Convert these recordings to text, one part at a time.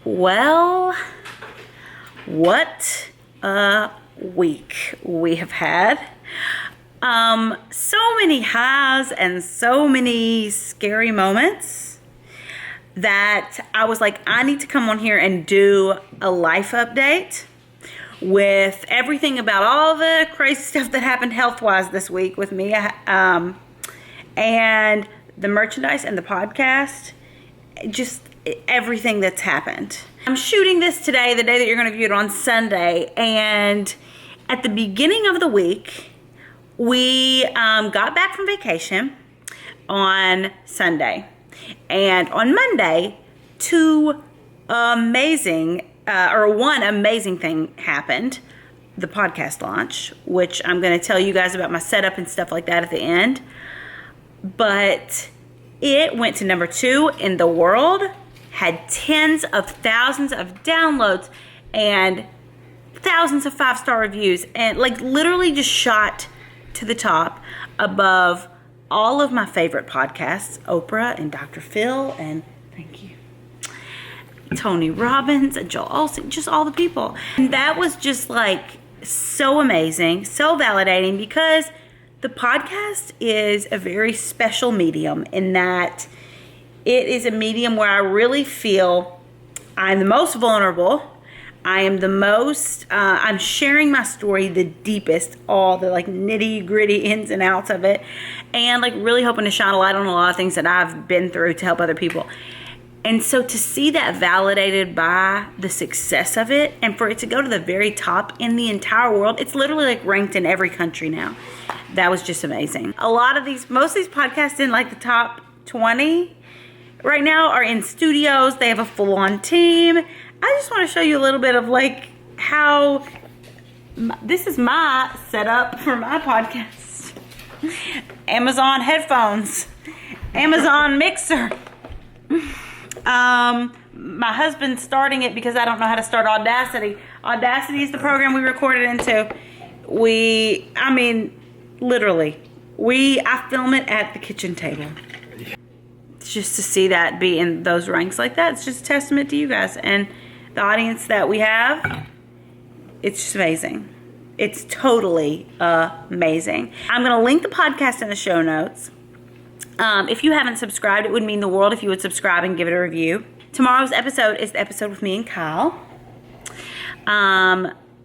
Well, what a week we have had. So many highs and so many scary moments that I was like, I need to come on here and do a life update with everything about all the crazy stuff that happened health-wise this week with me, and the merchandise and the podcast, just everything that's happened. I'm shooting this today, the day that you're going to view it on Sunday, and at the beginning of the week, we got back from vacation on Sunday, and on Monday, one amazing thing happened, the podcast launch, which I'm going to tell you guys about my setup and stuff like that at the end, but it went to number 2 in the world, had tens of thousands of downloads and thousands of 5-star reviews, and like literally just shot to the top above all of my favorite podcasts, Oprah and Dr. Phil and thank you, Tony Robbins and Joel Osteen, just all the people. And that was just like so amazing, so validating, because the podcast is a very special medium in that it is a medium where I really feel I'm the most vulnerable. I am the most, I'm sharing my story the deepest, all the like nitty gritty ins and outs of it, and like really hoping to shine a light on a lot of things that I've been through to help other people. And so to see that validated by the success of it, and for it to go to the very top in the entire world, it's literally like ranked in every country now. That was just amazing. Most of these podcasts in like the top 20 right now are in studios. They have a full-on team. I just want to show you a little bit of like how this is my setup for my podcast. Amazon headphones, Amazon mixer. My husband's starting it because I don't know how to start Audacity. Audacity is the program we recorded into. I film it at the kitchen table. Just to see that be in those ranks like that, it's just a testament to you guys and the audience that we have. It's just amazing. It's totally amazing. I'm going to link the podcast in the show notes. If you haven't subscribed, it would mean the world if you would subscribe and give it a review. Tomorrow's episode is the episode with me and Kyle.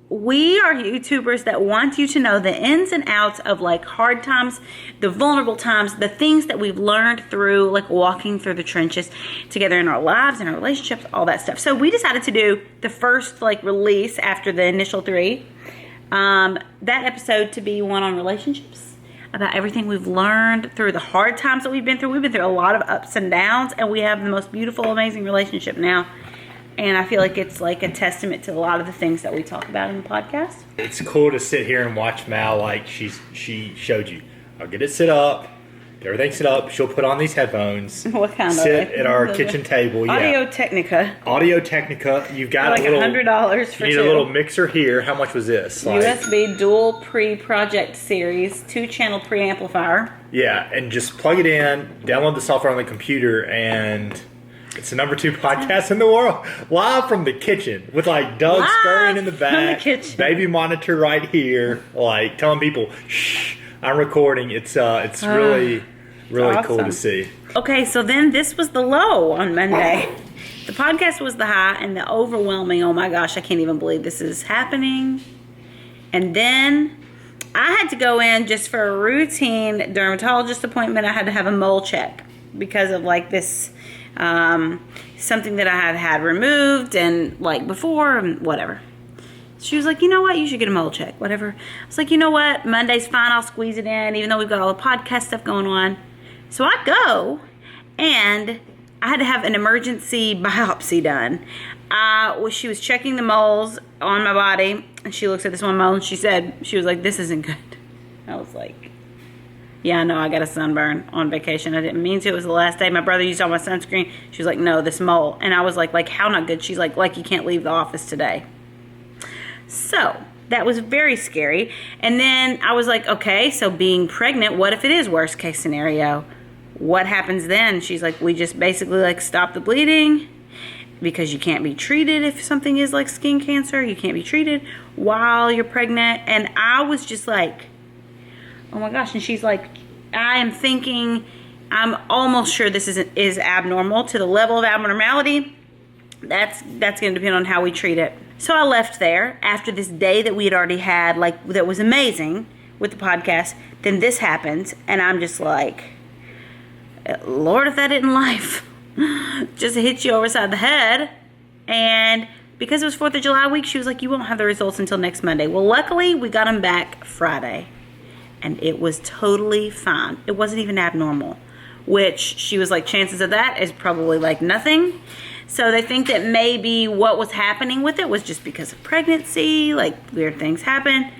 We are YouTubers that want you to know the ins and outs of like hard times, the vulnerable times, the things that we've learned through like walking through the trenches together in our lives and our relationships, all that stuff. So we decided to do the first like release after the initial 3, that episode to be one on relationships, about everything we've learned through the hard times that we've been through. We've been through a lot of ups and downs, and we have the most beautiful, amazing relationship now. And I feel like it's like a testament to a lot of the things that we talk about in the podcast. It's cool to sit here and watch Mal like she showed you. I'll get it set up. Get everything set up. She'll put on these headphones. What kind sit at our kitchen table. Audio Technica. Audio Technica. You've got like $100 for 2. You need a little mixer here. How much was this? USB dual pre-project series, 2-channel preamplifier. Yeah, and just plug it in, download the software on the computer, and it's the number 2 podcast in the world, live from the kitchen with like Doug scurrying in the back, baby monitor right here, like telling people, "Shh, I'm recording." It's really awesome. Cool to see. Okay, so then this was the low on Monday. The podcast was the high, and the overwhelming. Oh my gosh, I can't even believe this is happening. And then I had to go in just for a routine dermatologist appointment. I had to have a mole check because of like this. Something that I had removed and like before and whatever. She was like, you know what, you should get a mole check, whatever. I was like, you know what, Monday's fine, I'll squeeze it in, even though we've got all the podcast stuff going on. So I go, and I had to have an emergency biopsy done. She was checking the moles on my body, and she looks at this one mole, and she was like, this isn't good. I was like, yeah, I know, I got a sunburn on vacation. I didn't mean to. It was the last day. My brother used all my sunscreen. She was like, no, this mole. And I was like, how not good? She's like you can't leave the office today. So that was very scary. And then I was like, okay, so being pregnant, what if it is worst case scenario? What happens then? She's like, we just basically like stop the bleeding because you can't be treated if something is like skin cancer. You can't be treated while you're pregnant. And I was just like, oh my gosh. And she's like, I am thinking, I'm almost sure this is abnormal to the level of abnormality. That's going to depend on how we treat it. So I left there after this day that we had already had, like, that was amazing with the podcast. Then this happens, and I'm just like, Lord, if that isn't life. Just hit you overside the head. And because it was 4th of July week, she was like, you won't have the results until next Monday. Well, luckily, we got them back Friday. And it was totally fine. It wasn't even abnormal. Which she was like, chances of that is probably like nothing. So they think that maybe what was happening with it was just because of pregnancy, like weird things happen.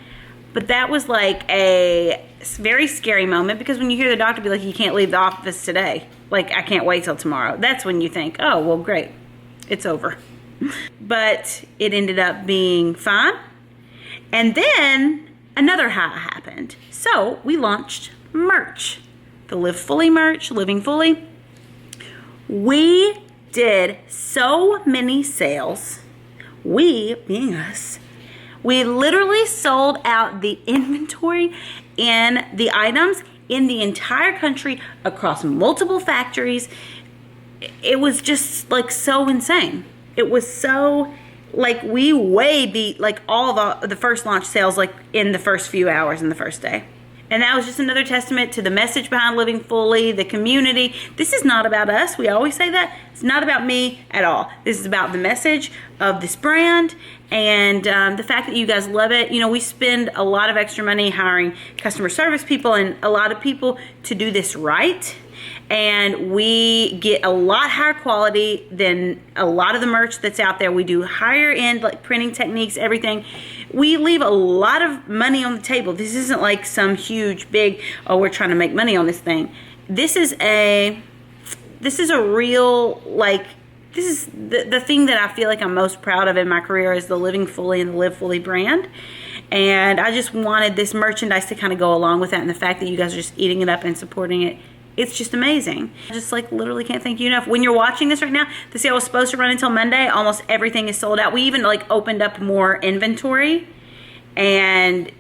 But that was like a very scary moment, because when you hear the doctor be like, you can't leave the office today, like I can't wait till tomorrow, that's when you think, oh, well, great, it's over. But it ended up being fine. And then another high happened. So we launched merch, the Live Fully merch, Living Fully. We did so many sales. We, being us, we literally sold out the inventory and the items in the entire country across multiple factories. It was just like so insane. It was so, like, we way beat like all the first launch sales, like in the first few hours in the first day. And that was just another testament to the message behind Living Fully, the community. This is not about us. We always say that. It's not about me at all. This is about the message of this brand and the fact that you guys love it. You know, we spend a lot of extra money hiring customer service people and a lot of people to do this right. And we get a lot higher quality than a lot of the merch that's out there. We do higher end, like printing techniques, everything. We leave a lot of money on the table. This isn't like some huge, big, oh, we're trying to make money on this thing. This is a real, like, this is the thing that I feel like I'm most proud of in my career is the Living Fully and the Live Fully brand. And I just wanted this merchandise to kind of go along with that, and the fact that you guys are just eating it up and supporting it. It's just amazing. I just like literally can't thank you enough. When you're watching this right now, the sale was supposed to run until Monday. Almost everything is sold out. We even like opened up more inventory, and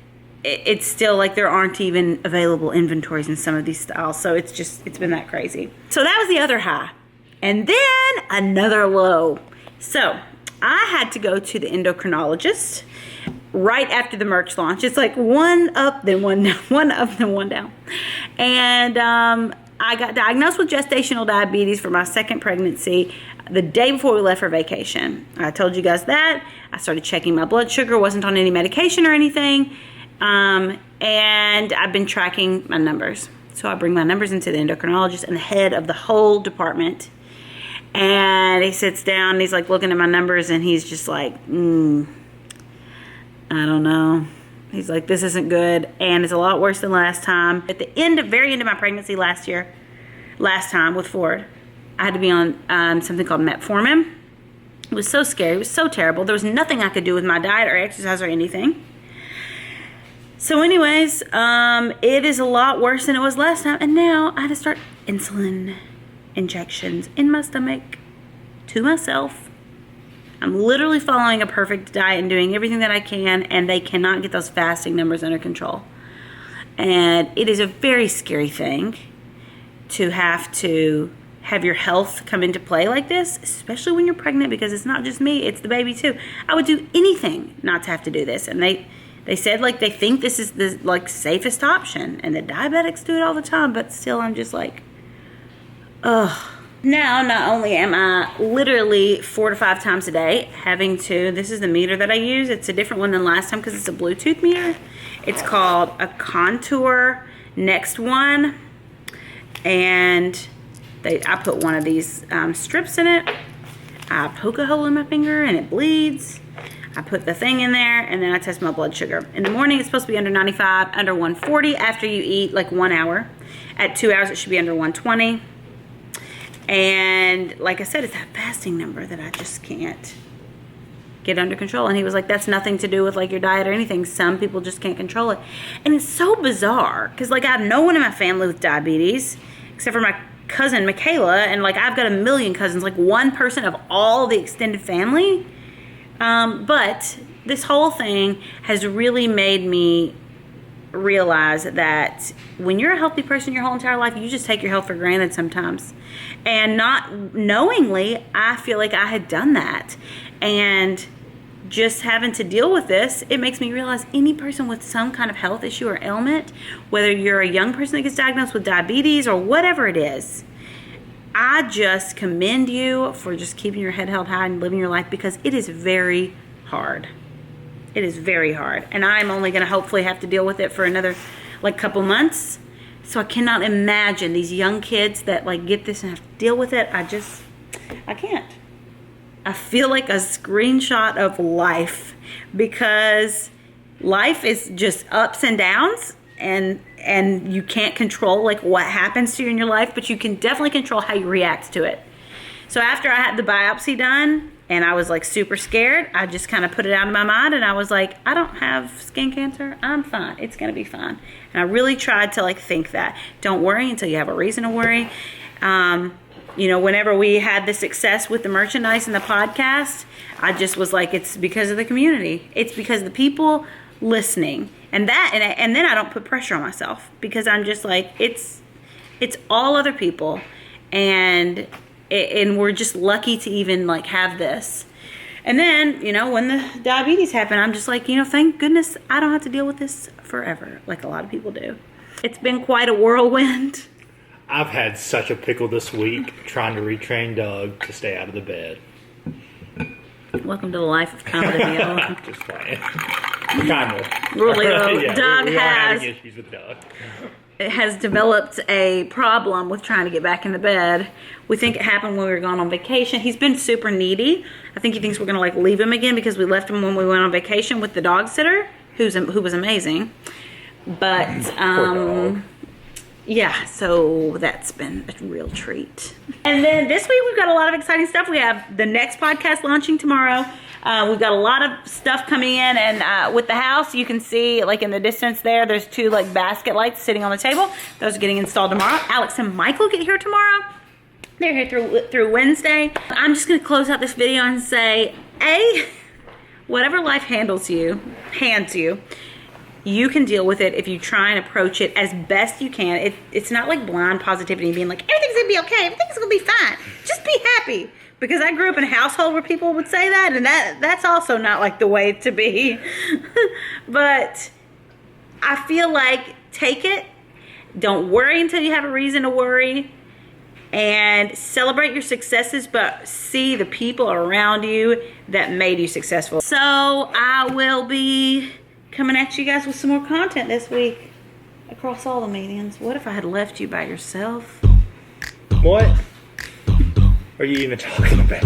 it's still like there aren't even available inventories in some of these styles. So it's been that crazy. So that was the other high. And then another low. So I had to go to the endocrinologist right after the merch launch. It's like one up, then one down, one up, then one down. And I got diagnosed with gestational diabetes for my second pregnancy the day before we left for vacation. I told you guys that. I started checking my blood sugar, wasn't on any medication or anything. And I've been tracking my numbers. So I bring my numbers into the endocrinologist and the head of the whole department. And he sits down and he's like looking at my numbers and he's just like, I don't know. He's like, this isn't good, and it's a lot worse than last time. At the very end of my pregnancy last time with Ford, I had to be on something called metformin. It was so scary. It was so terrible. There was nothing I could do with my diet or exercise or anything. So anyways, it is a lot worse than it was last time, and now I had to start insulin injections in my stomach to myself. I'm literally following a perfect diet and doing everything that I can, and they cannot get those fasting numbers under control. And it is a very scary thing to have your health come into play like this, especially when you're pregnant, because it's not just me, it's the baby too. I would do anything not to have to do this. And they said like they think this is the like safest option, and the diabetics do it all the time, but still I'm just like, ugh. Now, not only am I literally 4 to 5 times a day having to, this is the meter that I use. It's a different one than last time because it's a Bluetooth meter. It's called a Contour Next One. And I put one of these strips in it. I poke a hole in my finger and it bleeds. I put the thing in there and then I test my blood sugar. In the morning, it's supposed to be under 95, under 140 after you eat, like 1 hour. At 2 hours, it should be under 120. And like I said, it's that fasting number that I just can't get under control. And he was like, that's nothing to do with like your diet or anything. Some people just can't control it. And it's so bizarre because like I have no one in my family with diabetes except for my cousin Michaela, and like I've got a million cousins, like one person of all the extended family. But this whole thing has really made me realize that when you're a healthy person your whole entire life, you just take your health for granted sometimes. And not knowingly, I feel like I had done that. And just having to deal with this, it makes me realize any person with some kind of health issue or ailment, whether you're a young person that gets diagnosed with diabetes or whatever it is, I just commend you for just keeping your head held high and living your life, because it is very hard. It is very hard. And I'm only going to hopefully have to deal with it for another like couple months. So I cannot imagine these young kids that like get this and have to deal with it. I can't. I feel like a screenshot of life, because life is just ups and downs, and you can't control like what happens to you in your life, but you can definitely control how you react to it. So after I had the biopsy done and I was like super scared, I just kind of put it out of my mind, and I was like, I don't have skin cancer. I'm fine. It's going to be fine. And I really tried to like think that. Don't worry until you have a reason to worry. You know, whenever we had the success with the merchandise and the podcast, I just was like, it's because of the community. It's because of the people listening. And then I don't put pressure on myself, because I'm just like, it's all other people. And we're just lucky to even like have this. And then, you know, when the diabetes happened, I'm just like, you know, thank goodness I don't have to deal with this forever like a lot of people do. It's been quite a whirlwind. I've had such a pickle this week trying to retrain Doug to stay out of the bed. Welcome to the life of comedy, Neil. Just playing. Kind of. Really, though, yeah, Doug we are having issues with Doug. has developed a problem with trying to get back in the bed. We think it happened when we were gone on vacation. He's been super needy. I think he thinks we're going to like leave him again because we left him when we went on vacation with the dog sitter, who was amazing. But yeah, so that's been a real treat. And then this week we've got a lot of exciting stuff. We have the next podcast launching tomorrow. We've got a lot of stuff coming in, and with the house, you can see like in the distance there's two like basket lights sitting on the table. Those are getting installed tomorrow. Alex and Michael get here tomorrow. They're here through Wednesday. I'm just going to close out this video and say, whatever life hands you, you can deal with it if you try and approach it as best you can. It's not like blind positivity and being like, everything's going to be okay, everything's going to be fine. Just be happy. Because I grew up in a household where people would say that, and that's also not like the way to be. But I feel like take it. Don't worry until you have a reason to worry. And celebrate your successes, but see the people around you that made you successful. So I will be coming at you guys with some more content this week across all the mediums. What if I had left you by yourself? What are you even talking about?